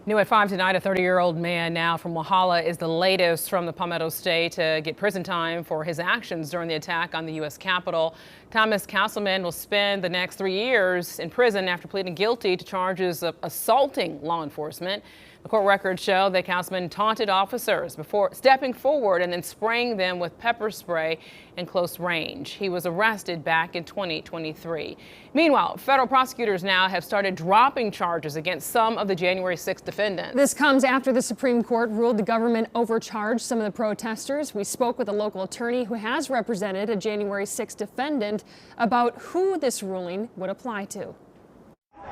New at 5 tonight, a 30-year-old man now from Walhalla is the latest from the Palmetto State to get prison time for his actions during the attack on the U.S. Capitol. Thomas Castleman will spend the next 3 years in prison after pleading guilty to charges of assaulting law enforcement. The court records show that Castleman taunted officers before stepping forward and then spraying them with pepper spray in close range. He was arrested back in 2023. Meanwhile, federal prosecutors now have started dropping charges against some of the January 6th defendants. This comes after the Supreme Court ruled the government overcharged some of the protesters. We spoke with a local attorney who has represented a January 6th defendant about who this ruling would apply to.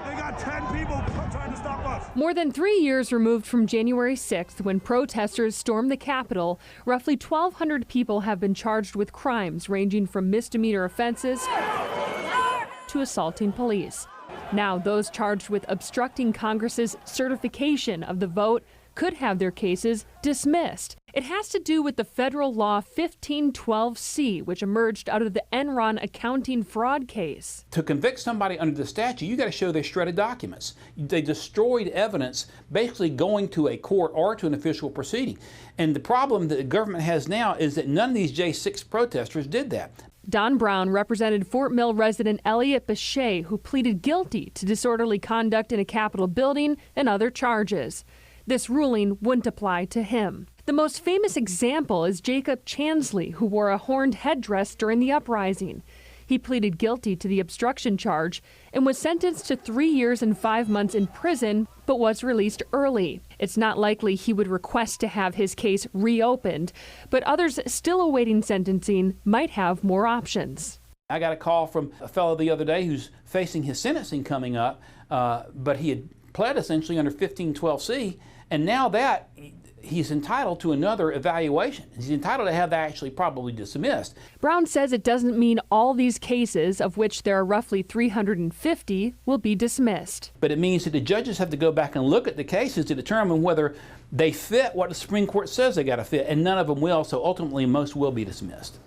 They got 10 people trying to stop us. More than 3 years removed from January 6th, when protesters stormed the Capitol, roughly 1,200 people have been charged with crimes ranging from misdemeanor offenses to assaulting police. Now, those charged with obstructing Congress's certification of the vote could have their cases dismissed. It has to do with the federal law 1512C, which emerged out of the Enron accounting fraud case. To convict somebody under the statute, you got to show they shredded documents. They destroyed evidence, basically going to a court or to an official proceeding. And the problem that the government has now is that none of these J6 protesters did that. Don Brown represented Fort Mill resident Elliot Bechet, who pleaded guilty to disorderly conduct in a Capitol building and other charges. This ruling wouldn't apply to him. The most famous example is Jacob Chansley, who wore a horned headdress during the uprising. He pleaded guilty to the obstruction charge and was sentenced to 3 years and 5 months in prison, but was released early. It's not likely he would request to have his case reopened, but others still awaiting sentencing might have more options. I got a call from a fellow the other day who's facing his sentencing coming up, but he had pled essentially under 1512C, and now that he's entitled to another evaluation. He's entitled to have that actually probably dismissed. Brown says it doesn't mean all these cases, of which there are roughly 350, will be dismissed. But it means that the judges have to go back and look at the cases to determine whether they fit what the Supreme Court says they got to fit, and none of them will, so ultimately most will be dismissed.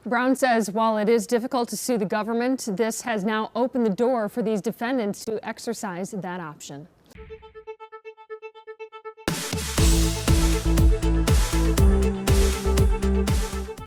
Brown says while it is difficult to sue the government, this has now opened the door for these defendants to exercise that option.